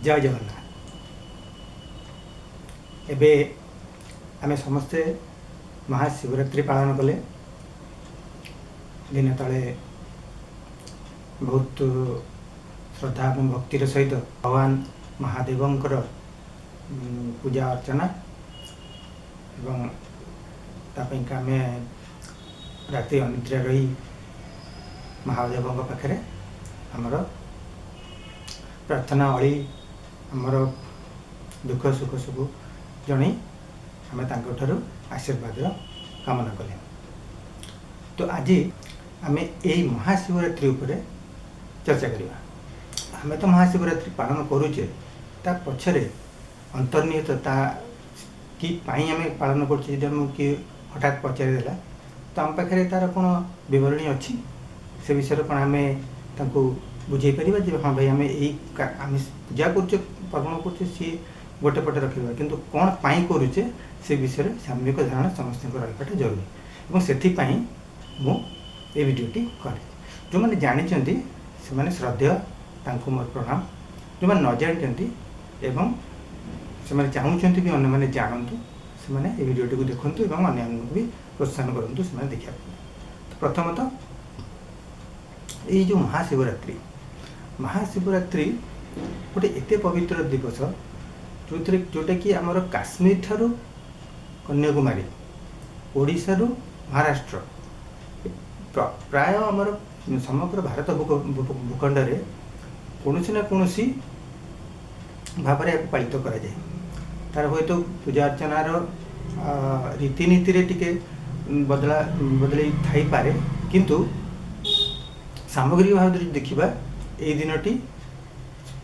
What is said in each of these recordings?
जय जगन्नाथ। एबे आमे समस्ते महाशिवरात्रि पालन कले। दिन तले बहुत श्रद्धा और भक्तिर सहित भगवान महादेवंकर पूजा अर्चना एवं तापैका आमे राति अनिद्रा रही महादेव पाखे आमर प्रार्थना अली आमर दुख सुख सब जन आम आशीर्वाद कामना कले। तो आज आम यही महाशिवरात्रि उपर चर्चा करवा। आम तो महाशिवरात्रि पालन करुचे ता पछरे अंतर्निहित ता कि आम पालन कर हठात पचारिदेला तो आम पाखे तार कौन बरणी अच्छी से विषय कौन आम बुझे पार हाँ भाई आम यही आम पूजा पर्वण कर सी गोटे पटे रखा किंतु कौन पाई करुचे से विषय सामूहिक धारणा समस्त रही जरूरी और से मुझे भिडटी कले। जो मैंने जानते से श्रद्धेय मोर प्रणाम। जो मैंने न जानते एवं से चाहते भी अन्य जानतु से भिडटी को देखूँ और अन्य भी प्रोत्साहन करूँ से देखा। तो प्रथमतः ये जो महाशिवरात्रि गोटे एत पवित्र दिवस जोटा कि आमर काश्मीर ठारू कन्याकुमारी ओडिशा रु महाराष्ट्र प्राय आमर समग्र भारत भूखंड में कौन ना कौन भाव पालित करा जाए। तार हूँ तो पूजा अर्चनार रीतिनीति टिके बदल थाई पारे किंतु सामग्रिक भाव देखा ये दिनटी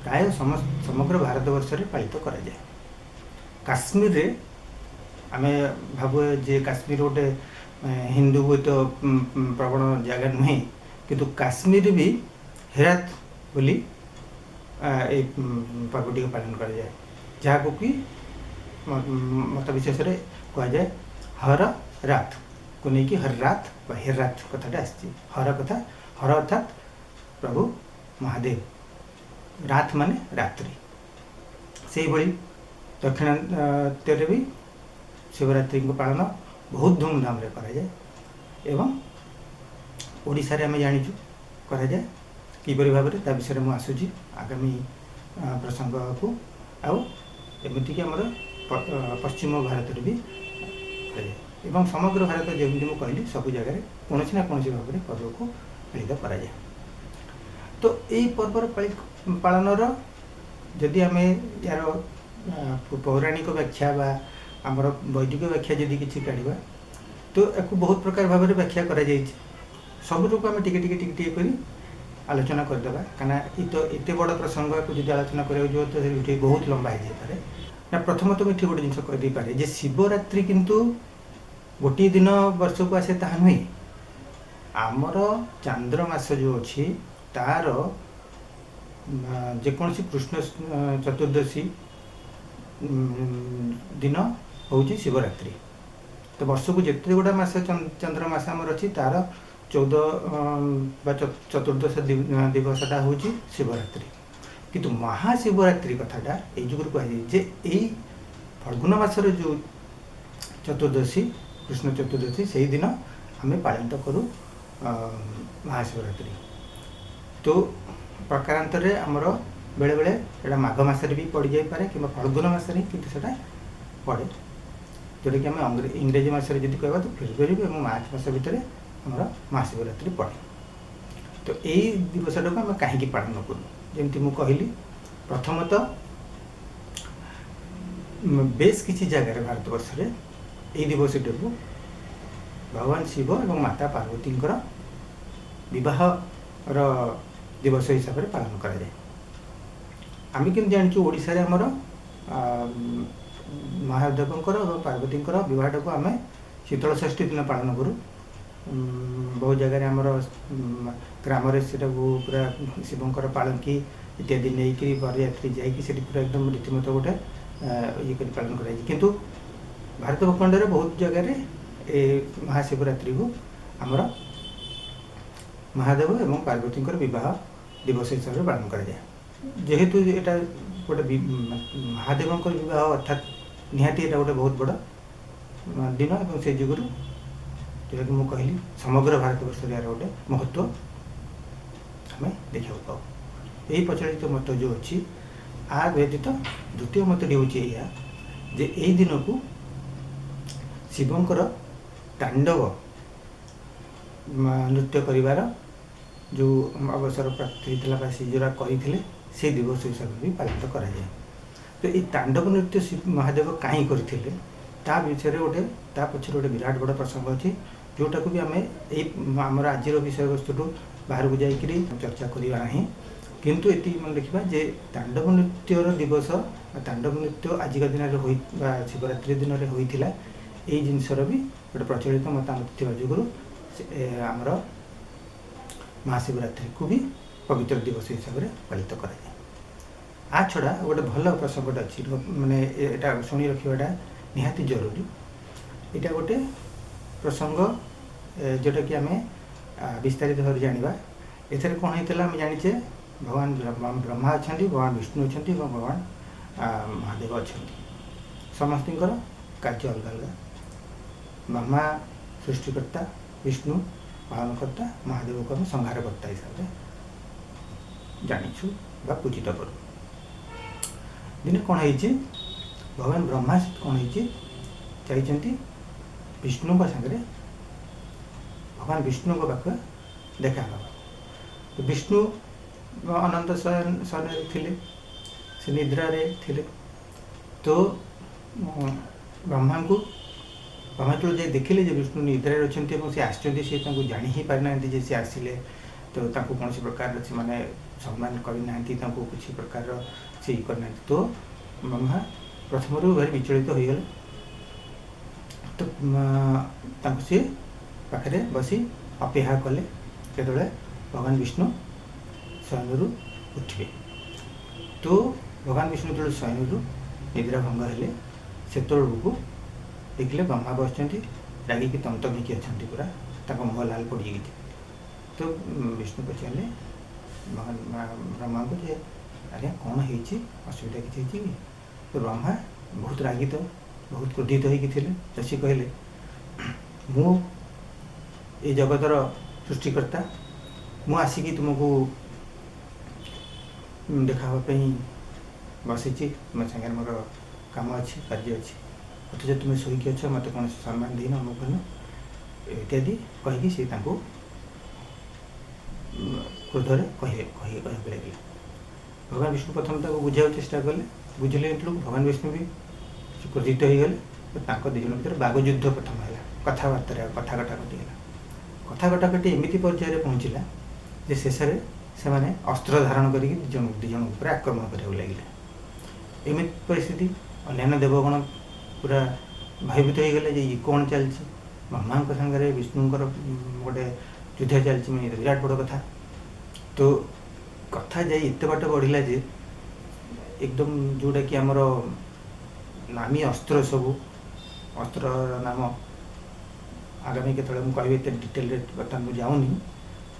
प्राय समग्र भारत वर्ष में पालित करा जाए। काश्मीर रे आमे भाव जे काश्मीर गोटे हिंदू तो प्रवण जगह नुहे किंतु काश्मीर भी हेरात बोली पर्वटी पालन करा जाए जहाँ कि मत विशेष कह जाए हर रात को लेकिन हर रात हेर रात कथाटा हर कथा हर अर्थात प्रभु महादेव रात माने रात्रि से भली दक्षिणांतर भी शिवरात्रि को पालन बहुत धूमधाम रे करा जाए एवं ओडिशा रे आमे जानिचु करा जाए किपरि भाव रे ता विषय मु आसुची आगामी प्रसंग को आउ एमति कि हमर पश्चिम भारत रे भी करा जाए एवं समग्र भारत जेमति मु कहली सब जगह कौन ना कौन भाव रे पर्व को पालित करा जाए। तो यही पर्वर पालनर जदि आम यार पौराणिक व्याख्या बा आमर वैदिक व्याख्या जदि किसी काढ़ा तो एक बहुत प्रकार भाव में व्याख्या करा सबुक आम टिके टिके टिके टिके कर आलोचना करदे कहीं तो एत बड़ प्रसंग को जब आलोचना करा तो बहुत लंबा हो जाए ना। प्रथम तो मुझे गोटे जिन कहीदे पारे जे शिवरात्रि किंतु गोटे दिन वर्ष को आसे ता नुहे आमर चांद्रमास जो अच्छी तार जेकोसी कृष्ण चतुर्दशी दिन हूँ शिवरात्रि। तो वर्ष को जिते गुड़ा मस चंद्रमास आमर अच्छी तार 14 चतुर्दश दिवसटा हूँ शिवरात्रि किंतु महाशिवरात्रि कथाटा युग कहुए यही फल्गुन मासर जो चतुर्दशी कृष्ण चतुर्दशी से दिन आम पालित करूँ महाशिवरात्रि। तो प्रकारांतर आमर बेले बेले एटा माघ मासरे भी पड़ जाए कि फल्गुन मासरे किंतु सेटा पड़े जोटा कि आम इंग्रेजी मासरे जब कह तो फेब्रुआरी और मार्च मास भितर आमर महाशिवरात्रि पड़े। तो यही दिवसटा को आम कहीं पालन करूँ जमी मुझे कहली प्रथमतः बेस किसी जगार भारत वर्ष में यही दिवसटा को भगवान शिव और माता पार्वती विवाह दिवस हिसाब से पालन करा जाए। आम कि जानचु ओडिशा रे हमर महादेवंकर और पार्वती विवाहटा को आम शीतल षष्ठी दिन पालन करूँ। बहुत जगह आमर ग्राम पूरा शिवंकर पालकी इत्यादि नहीं बरयात्री जाकि पूरा एकदम रीतिमत गोटे ये पालन कराई किंतु भारत भूखंड में बहुत जगह महाशिवरात्रि को आमर महादेव एवं पार्वती विवाह दिवस हिसाब से पालन करा जाए। जेहेतु यहाँ गोटे महादेव विवाह अर्थात निहाती यहाँ गोटे बहुत बड़ दिन और से जुगुरु जोटा कि मुझे कहली समग्र भारत वर्ष यार गोटे महत्व आम देखा पाऊ। यही प्रचलित मत जो अच्छी आ व्यतीत द्वितीय मतटी हूँ जे यही दिन को शिवंकर तांडव नृत्य करिवार जो अवसर प्राप्त होता से जोरा करते से दिवस हिसाब से भी पालित कराए। तो ये तांडव नृत्य महादेव कहीं करते ता विषय गोटे ता पक्ष गोटे विराट बड़ प्रसंग अच्छी जोटा को भी आम आमर आज विषय वस्तु बाहर को जाकरी चर्चा करवा ना किंतु ये मन देखा जे तांडव नृत्यर दिवस तांडव नृत्य आजिका दिन में शिवरात्रि दिन में होता यही जिनसर भी गोटे प्रचलित मतामत जुगुरु आमर महाशिवरात्रि को भी पवित्र दिवस हिसाब से पालित कराए। आ छड़ा गोटे भल प्रसंगटा अच्छी माने यहाँ शुणी रखाटा निहाती जरूरी। यहाँ गोटे प्रसंग जोटा कि आम विस्तारित भाव जाना एथर कौन होता आम जाचे भगवान ब्रह्मा अच्छा भगवान विष्णु अच्छा भगवान महादेव अच्छा समस्त कार्य अलग अलग। ब्रह्मा सृष्टिकर्ता विष्णु पालनकर्ता महादेव को आम संहारकर्ता हिसाब से जाचु पूजित करूँ। दिने कौन है भगवान ब्रह्मा कौन है चाहिए विष्णु सागरे भगवान विष्णु को पाखे देखा तो विष्णु अनंत शयन थे से निद्रा थे तो ब्रह्मा को जो देखिले विष्णु निद्रा अच्छा से आसती सी जानी ही पारि ना सी आसिले तो कौन प्रकार से माने सम्मान करना किसी प्रकार से करना तो ब्रह्मा प्रथम भारी विचलित हो गले। तो सी पाखे बसी अपेक्षा कले केतले भगवान विष्णु शयन उठे। तो भगवान विष्णु जो शयन निद्रा भंग हेले से को देखिले ब्रह्मा बस रागिकी तंत भिकी अच्छा पूरा मुह लाल पड़ गई। तो विष्णु पचारे भगवान ब्रह्मा को जे अरे कौन है असुविधा किसी तो ब्रह्मा बहुत रागित बहुत क्रोधित होते सी कहले मु ये जगतर सृष्टिकर्ता मु आसिकी तुमको देखापी बसी तुम सागर मोर काम अच्छी कार्य अच्छी अथच तुम शोक अच्छ मत कौन सम्मान देन अमुक इत्यादि कहीकि सी क्रोधर कह लगे। भगवान विष्णु प्रथम बुझा चेष्टा कले बुझे भगवान विष्णु भी क्रोधित हो गले। तो दिज भर बागयुद्ध प्रथम है कथबार्ता कथा कटाकटी कथा कटाकटी एमती पर्यायर पहुँचला जे शेष से मैंने अस्त्र धारण कर दिज आक्रमण कर लगे। एमती परिस्थिति अन्य देवगण पूरा भयभीत हो गले ये कौन चलती ब्रह्मा सागर विष्णुकर गोटे युद्ध चलती विराट बड़ कथा। तो कथा जाए एत बाट बढ़ला जे एकदम जोटा कि आमर नामी अस्त्र सब अस्त्र नाम आगामी केतले मुझे कह डिटेल बर्तमान मुझे जाऊनी।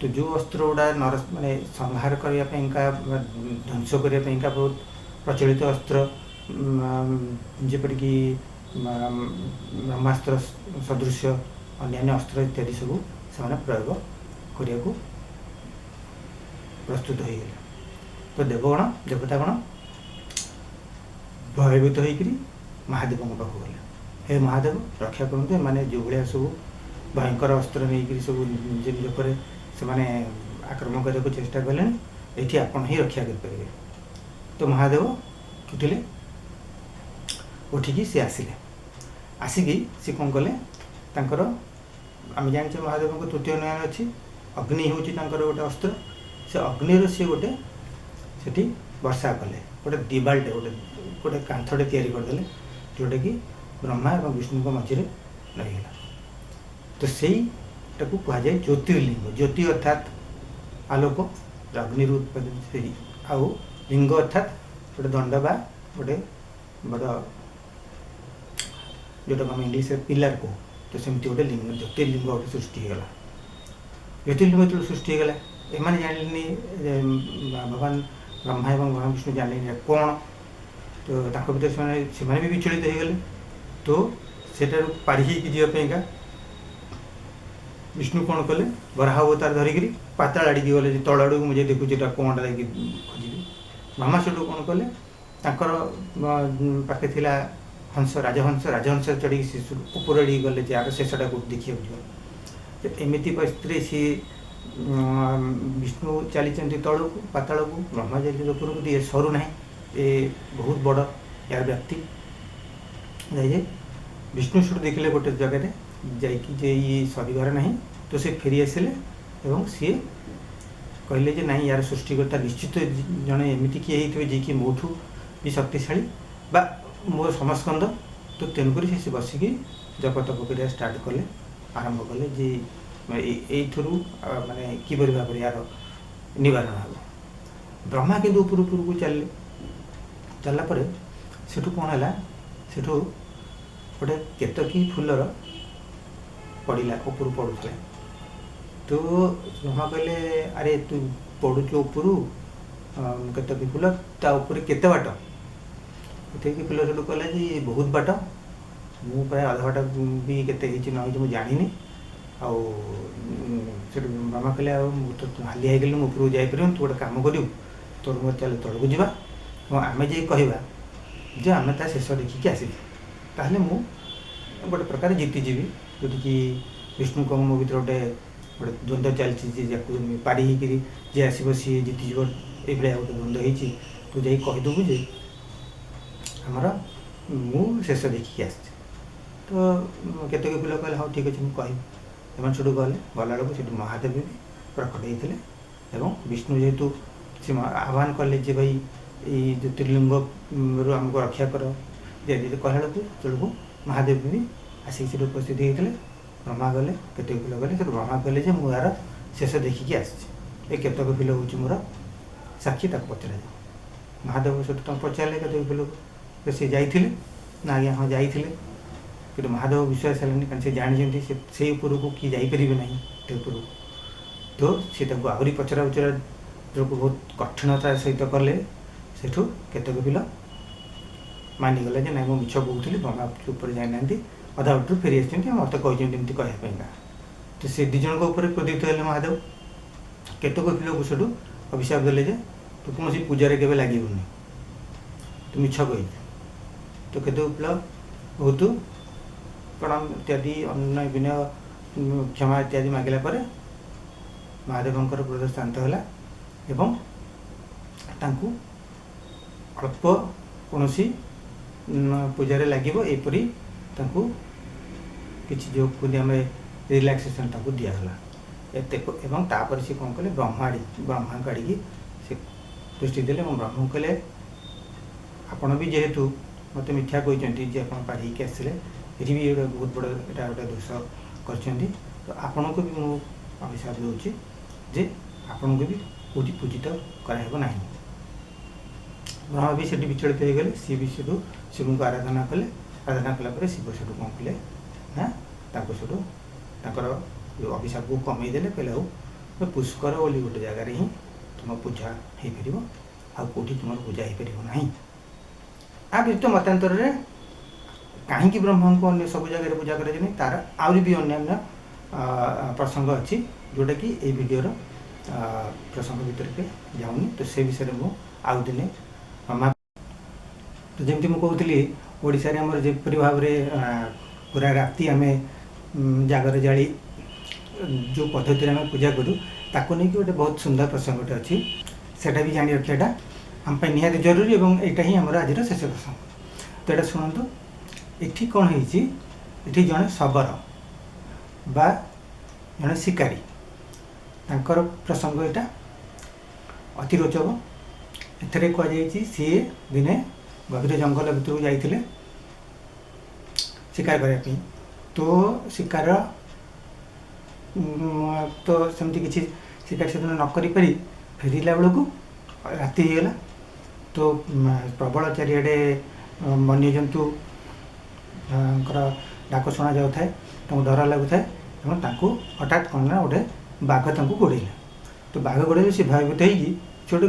तो जो अस्त्र गुड़ा नरस माने संहार करने ध्वंस करने बहुत प्रचलित अस्त्र जपरिक ब्रह्मास्त्र सदृश अन्य अस्त्र इत्यादि सब से प्रयोग करने को प्रस्तुत हो गले। तो देवगण देवतागण भयभीत होकर महादेव पाक गले हे महादेव रक्षा करते माने जो भाया सब भयंकर अस्त्र नहीं सब निज निज पर से आक्रमण करने को चेष्टा कले ये आपण ही रक्षा करेंगे। तो महादेव उठिले उठिकी सी आसिले आसिकी सी कौन कले तांकर आम जाने महादेव को तृतीय नयन अच्छी अग्नि हूँ गोटे अस्त्र से अग्निर सी गोटे से वर्षा कले गोटे दिवालटे गोटे गोटे कांथटे तैयारी करदे जोटा कि ब्रह्मा और विष्णु मझे रहीगला। तो सहीटा को कह जाए ज्योतिर्लिंग ज्योति अर्थात आलोक अग्नि उत्पादन से आउ लिंग अर्थात गोटे दंड बा गोटे बड़ जोटा आम इंग्लीश पिलर को तो सेमती गोटे लिंग ज्योतिर्लिंग गोटे सृष्टि होगा। ज्योतिर्लिंग जो सृष्टि होगा एम जानी भगवान ब्रह्मा और भगवान विष्णु जान कौन तो ताଙ୍କ ଭିତରେ ସେମାନେ ବି ବିଚଳିତ ହେଇଗଲେ। ତ ସେଠାରୁ ପାରି ହେଇକି ଯିବା ପାଇଁକା ବିଷ୍ଣୁ କ'ଣ କଲେ, ବରାହ ଅବତାର ଧରିକିରି ପାତାଳ ଆଡ଼ିକି ଗଲେ, ଯେ ତଳ ଆଡ଼କୁ ମୁଁ ଯେ ଦେଖୁଛି ଏଇଟା କ'ଣଟା ଯାଇକି ଖୋଜିବି। ବ୍ରହ୍ମା ସେଠୁ କ'ଣ କଲେ, ତାଙ୍କର ପାଖେ ଥିଲା ହଂସ, ରାଜହଂସ ଚଢ଼ିକି ସେ ଉପର ଆଡ଼ିକି ଗଲେ ଯେ ଆର ଶେଷଟା କେଉଁଠି ଦେଖିବାକୁ ଯିବ। ତ ଏମିତି ପରିସ୍ଥିତିରେ ସିଏ ବିଷ୍ଣୁ ଚାଲିଛନ୍ତି ତଳକୁ ପାତାଳକୁ, ବ୍ରହ୍ମା ଯାଇଛନ୍ତି ଉପରକୁ। ଏ ସରୁ ନାହିଁ, ଏ ବହୁତ ବଡ଼ ୟାର ବ୍ୟାପ୍ତି। ଯାଇ ବିଷ୍ଣୁ ସେଠୁ ଦେଖିଲେ ଗୋଟେ ଜାଗାରେ ଯାଇକି ଯେ ଇଏ ସରିବାର ନାହିଁ। ତ ସେ ଫେରି ଆସିଲେ ଏବଂ ସିଏ କହିଲେ ଯେ ନାଇଁ, ୟାର ସୃଷ୍ଟିକର୍ତ୍ତା ନିଶ୍ଚିତ ଜଣେ ଏମିତି କିଏ ହେଇଥିବେ ଯିଏକି ମୋଠୁ ବି ଶକ୍ତିଶାଳୀ ବା ମୋର ସମସ୍କନ୍ଦ। ତ ତେଣୁକରି ସେ ବସିକି ଜପ ତପ କରିବା ଷ୍ଟାର୍ଟ କଲେ, ଆରମ୍ଭ କଲେ ଯେ ଏଇଥିରୁ ମାନେ କିପରି ଭାବରେ ୟାର ନିବାରଣ ହେବ। ବ୍ରହ୍ମା କିନ୍ତୁ ଉପରକୁ ଚାଲିଲା ପରେ ସେଠୁ କ'ଣ ହେଲା, ସେଠୁ ଗୋଟେ କେତକୀ ଫୁଲର ପଡ଼ିଲା, ଉପରୁ ପଡ଼ୁଥିଲା। ତ ବ୍ରହ୍ମା କହିଲେ, ଆରେ ତୁ ପଡ଼ୁଛୁ ଉପରୁ କେତକୀ ଫୁଲ, ତା ଉପରେ କେତେ ବାଟ? କେତକୀ ଫୁଲ ସେଠୁ କହିଲା ଯେ ବହୁତ ବାଟ, ମୁଁ ପ୍ରାୟ ଅଧା ବାଟ ବି କେତେ ହେଇଛି ନ ହେଇଛି ମୁଁ ଜାଣିନି। ଆଉ ସେଠୁ ବ୍ରହ୍ମା କହିଲେ, ଆଉ ମୁଁ ତ ହାଲିଆ ହେଇଗଲି, ମୁଁ ଉପରକୁ ଯାଇପାରିବିନି, ତୁ ଗୋଟେ କାମ କରିବୁ, ତୋର ମୋର ଚାଲେ ତଳକୁ ଯିବା ଏବଂ ଆମେ ଯାଇ କହିବା ଯେ ଆମେ ତା ଶେଷ ଦେଖିକି ଆସିଛୁ, ତାହେଲେ ମୁଁ ଗୋଟେ ପ୍ରକାର ଜିତିଯିବି। ଯେଉଁଠିକି ବିଷ୍ଣୁଙ୍କ ମୋ ଭିତରେ ଗୋଟେ ଦ୍ୱନ୍ଦ୍ୱ ଚାଲିଛି ଯେ ଯାକୁ ପାରି ହେଇକିରି ଯିଏ ଆସିବ ସିଏ ଜିତିଯିବ, ଏଇଭଳିଆ ଗୋଟେ ଦ୍ୱନ୍ଦ୍ୱ ହେଇଛି। ତୁ ଯାଇ କହିଦେବୁ ଯେ ଆମର ମୁଁ ଶେଷ ଦେଖିକି ଆସିଛି। ତ କେତକୀ ଫୁଲ କହିଲେ, ହଉ ଠିକ୍ ଅଛି, ମୁଁ କହିବି। ସେମାନେ ସେଠୁ ଗଲାବେଳକୁ ସେଠୁ ମହାଦେବ ବି ପ୍ରକଟ ହେଇଥିଲେ ଏବଂ ବିଷ୍ଣୁ ଯେହେତୁ ସେ ଆହ୍ୱାନ କଲେ ଯେ ଭାଇ ଏଇ ଜ୍ୟୋତିର୍ଲିଙ୍ଗରୁ ଆମକୁ ରକ୍ଷା କର, ଯେ କହିଲାବେଳକୁ ମହାଦେବ ବି ଆସିକି ସେଠୁ ଉପସ୍ଥିତ ହେଇଥିଲେ। ବ୍ରହ୍ମା ଗଲେ, କେତକୀ ଫୁଲ ଗଲେ, ସେଠୁ ବ୍ରହ୍ମା କହିଲେ ଯେ ମୁଁ ୟାର ଶେଷ ଦେଖିକି ଆସିଛି, ଏ କେତକୀ ଫୁଲ ହେଉଛି ମୋର ସାକ୍ଷୀ, ତାକୁ ପଚରାଯାଉ। ମହାଦେବ ସେଠୁ ତାଙ୍କୁ ପଚାରିଲେ କେତକୀ ଫୁଲକୁ, ସେ ଯାଇଥିଲେ ନା? ଆଜ୍ଞା ହଁ ଯାଇଥିଲେ। କିନ୍ତୁ ମହାଦେବ ବିଶ୍ୱାସ ହେଲେନି, କାରଣ ସେ ଜାଣିଛନ୍ତି ସେଇ ଉପରକୁ କିଏ ଯାଇପାରିବେ ନାହିଁ ଏତେ ଉପରକୁ। ତ ସେ ତାଙ୍କୁ ଆହୁରି ପଚରା ଯୋଗୁଁ ବହୁତ କଠିନତା ସହିତ କଲେ। ସେଠୁ କେତକୀ ଫୁଲ ମାନିଗଲା ଯେ ନାଇଁ, ମୁଁ ମିଛ କହୁଥିଲି, ବ୍ରହ୍ମା ଉପରେ ଯାଇନାହାନ୍ତି, ଅଧା ବାଟରୁ ଫେରି ଆସିଛନ୍ତି, ମୋତେ କହିଛନ୍ତି ଏମିତି କହିବା ପାଇଁକା। ତ ସେ ଦୁଇ ଜଣଙ୍କ ଉପରେ କ୍ରୋଧିତ ହେଲେ ମହାଦେବ। କେତକୀ ଫୁଲକୁ ସେଠୁ ଅଭିଶାପ ଦେଲେ ଯେ ତୁ କୌଣସି ପୂଜାରେ କେବେ ଲାଗିବୁନି, ତୁ ମିଛ କହିଛୁ। ତ କେତକୀ ଫୁଲ ବହୁତ ପ୍ରଣାମ ଇତ୍ୟାଦି ଅନ୍ୟ ବିନୟ କ୍ଷମା ଇତ୍ୟାଦି ମାଗିଲା ପରେ ମହାଦେବଙ୍କର କ୍ରୋଧ ଶାନ୍ତ ହେଲା ଏବଂ ତାଙ୍କୁ ଅଳ୍ପ କୌଣସି ପୂଜାରେ ଲାଗିବ ଏପରି ତାଙ୍କୁ କିଛି ଯେଉଁ କୁହନ୍ତି ଆମେ ରିଲାକ୍ସେସନ୍ ତାଙ୍କୁ ଦିଆଗଲା। ଏତେ ଏବଂ ତାପରେ ସେ କ'ଣ କଲେ, ବ୍ରହ୍ମାଙ୍କ ଆଡ଼ିକି ସେ ଦୃଷ୍ଟି ଦେଲେ ଏବଂ ବ୍ରହ୍ମଙ୍କୁ କହିଲେ, ଆପଣ ବି ଯେହେତୁ ମୋତେ ମିଥ୍ୟା କହିଛନ୍ତି ଯେ ଆପଣ ପାରି ହେଇକି ଆସିଲେ, ଏଠି ବି ଗୋଟେ ବହୁତ ବଡ଼ ଏଇଟା ଗୋଟେ ଦୋଷ କରିଛନ୍ତି। ତ ଆପଣଙ୍କୁ ବି ମୁଁ ଅଭିଶାପ ଦେଉଛି ଯେ ଆପଣଙ୍କୁ ବି କେଉଁଠି ପୂଜିତ କରାହେବ ନାହିଁ। ବ୍ରହ୍ମା ବି ସେଠି ବିଚଳିତ ହେଇଗଲେ, ସିଏ ବି ସେଠୁ ଶିବଙ୍କୁ ଆରାଧନା କଲେ। ଆରାଧନା କଲା ପରେ ଶିବ ସେଠୁ କ'ଣ କଲେ ନା, ତାଙ୍କୁ ସେଠୁ ତାଙ୍କର ଯେଉଁ ଅଭିଶାପକୁ କମେଇ ଦେଲେ। କହିଲେ, ଆଉ ପୁଷ୍କର ବୋଲି ଗୋଟେ ଜାଗାରେ ହିଁ ତୁମ ପୂଜା ହେଇପାରିବ, ଆଉ କେଉଁଠି ତୁମର ପୂଜା ହେଇପାରିବ ନାହିଁ। ଆ ବ୍ୟତୀତ ମତାନ୍ତରରେ କାହିଁକି ବ୍ରହ୍ମାଙ୍କୁ ଅନ୍ୟ ସବୁ ଜାଗାରେ ପୂଜା କରାଯାଏନି, ତାର ଆହୁରି ବି ଅନ୍ୟାନ୍ୟ ପ୍ରସଙ୍ଗ ଅଛି, ଯେଉଁଟାକି ଏଇ ଭିଡ଼ିଓର ପ୍ରସଙ୍ଗ ଭିତରେ ଯାଉନି। ତ ସେ ବିଷୟରେ ମୁଁ ଆଉ ଦିନେ ତ ଯେମିତି ମୁଁ କହୁଥିଲି, ଓଡ଼ିଶାରେ ଆମର ଯେପରି ଭାବରେ ପୁରା ରାତି ଆମେ ଜାଗର ଜାଳି ଯେଉଁ ପଦ୍ଧତିରେ ଆମେ ପୂଜା କରୁ, ତାକୁ ନେଇକି ଗୋଟେ ବହୁତ ସୁନ୍ଦର ପ୍ରସଙ୍ଗଟେ ଅଛି। ସେଇଟା ବି ଜାଣି ରଖିବାଟା ଆମ ପାଇଁ ନିହାତି ଜରୁରୀ ଏବଂ ଏଇଟା ହିଁ ଆମର ଆଜିର ଶେଷ ପ୍ରସଙ୍ଗ। ତ ଏଇଟା ଶୁଣନ୍ତୁ। ଏଠି କ'ଣ ହେଇଛି, ଏଠି ଜଣେ ଶବର ବା ଜଣେ ଶିକାରୀ, ତାଙ୍କର ପ୍ରସଙ୍ଗ ଏଇଟା ଅତି ରୋଚକ। ଏଥିରେ କୁହାଯାଇଛି ସିଏ ଦିନେ ଗଭୀର ଜଙ୍ଗଲ ଭିତରକୁ ଯାଇଥିଲେ ଶିକାର କରିବା ପାଇଁ। ତ ଶିକାର ତ ସେମିତି କିଛି ଶିକାର ସେଦିନ ନ କରିପାରି ଫେରିଲା ବେଳକୁ ରାତି ହେଇଗଲା। ତ ପ୍ରବଳ ଚାରିଆଡ଼େ ବନ୍ୟଜନ୍ତୁଙ୍କର ଡାକ ଶୁଣାଯାଉଥାଏ, ତାଙ୍କୁ ଡର ଲାଗୁଥାଏ ଏବଂ ତାଙ୍କୁ ହଠାତ୍ କ'ଣ ନା ଗୋଟେ ବାଘ ତାଙ୍କୁ ଗୋଡ଼େଇଲା। ତ ବାଘ ଗୋଡ଼େଇଲେ ସେ ଭୟଭୀତ ହେଇକି ସେ ଗୋଟେ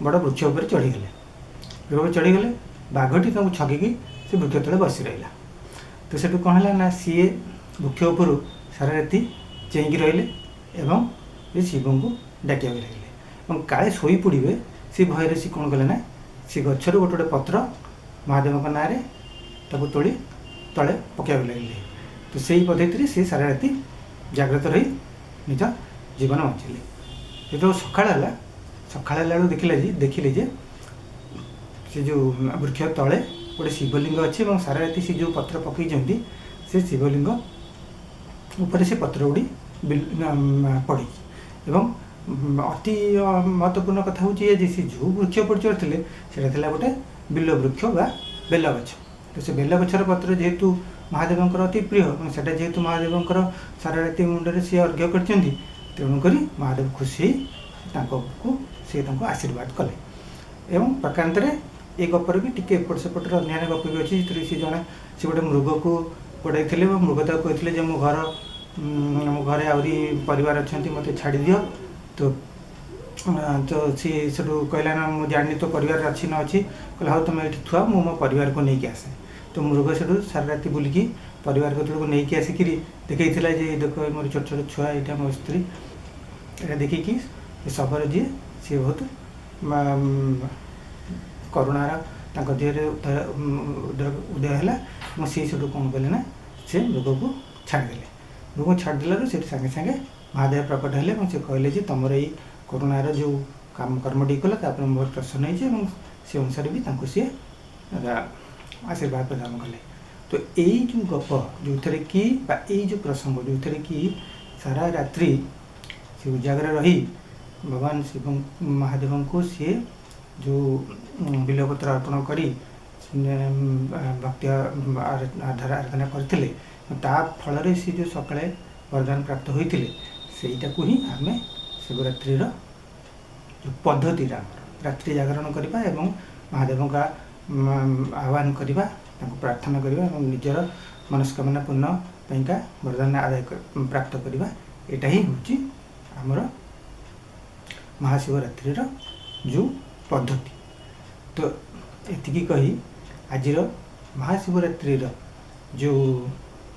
ବଡ଼ ବୃକ୍ଷ ଉପରେ ଚଢ଼ିଗଲେ। ଚଢ଼ିଗଲେ बाघटी ताको छगिकी से वृक्ष तले बसी रहा। तो सेठू कौन है ना सी वृक्ष उपर सारा राति चेईकी रहिले एवं ये शिव को डाक लगे काले शोई पड़े सी भयर सी कौन कले ना सी गचर गोटे गोटे पत्र महादेव ना तोड़ी तले पकड़ लगे। तो से ही पद्धति से सारा राति जाग्रत रही निज जीवन बचिले। जो सकाळ देखिले जे से जो वृक्ष तले गोटे शिवलिंग अच्छी और सारा राति से जो पत्र पकई से शिवलिंग ऊपर से पत्र गुड़ी पड़ी एवं अति महत्वपूर्ण कथा हूँ जे से जो वृक्ष पर चढ़ते से गोटे बिल वृक्ष बा बेल गछ। तो से बेल गछर पत्र जेहेतु महादेवंकर अति प्रिय से जेहेतु महादेवंकर सारा राति मुंडे सी अर्घ्य कर तेणुक महादेव खुशी को सी आशीर्वाद कले। एवं प्रकांतर ये गपर भी टी एपट सेपटर अन्य गप भी अच्छी सी जड़े सी गोटे मृग को गोड़ाई मृग तक कहते मो घर आहरी परिवार अच्छा मत छाड़ दियो। तो सी कहला ना मुझे जानी तो परिवार अच्छी न अच्छी कहला हाँ तुम ये थुआ मो परिवार को लेकिन आसे। तो मृग से सारा राति बुलिकी परिवार को लेकिन आसिक देखा जे देख मोर छोट छोट छुआ यहाँ मो स्त्री यहाँ देखिकी शबर जी सी बहुत करुणार देहरे उदय है सी कौन कले ना से मृग को छाड़देले। मृग को छाड़देलू से सागे सागे महादेव प्रकट हेले से कहले तुम ये करुणार जो काम कर्मटी कला बहुत प्रसन्न होती से अनुसार भी सी आशीर्वाद प्रदान कले। तो यही जो गप जो थे कि यही जो प्रसंग जो थे कि सारा रात्रि से उजागर रही भगवान शिव महादेव को सी जो बिलपत्र अर्पण कर भक्ति आराधना करते फल सी जो सकाଳେ वरदान प्राप्त होते सेटा को ही आम शिवरात्रि जो पद्धति रात्रि जागरण करवा एवं महादेव का आह्वान करवा प्रार्थना करवा निजर मनस्कामना पूर्ण पाइका वरदान आदाय प्राप्त करवा यहाँ ही हूँ आमर महाशिवरात्रि जो पद्धति। तो एतिकी कही आज महाशिवरात्रि जो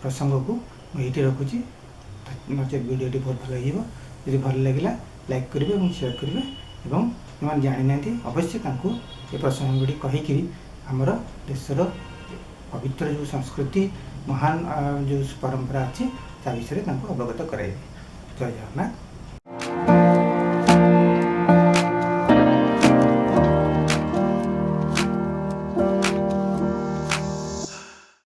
प्रसंग को मुझे रखुची नचे वीडियोटी बहुत भल लगे भल लगे लाइक करेंगे और शेयर करेंगे एवं जो जानी ना अवश्य ये प्रसंग गुड़ी कहीकि आमर देशर पवित्र जो संस्कृति महान जो परंपरा अच्छी ता विषय अवगत कराइबे। जय जगन्नाथ।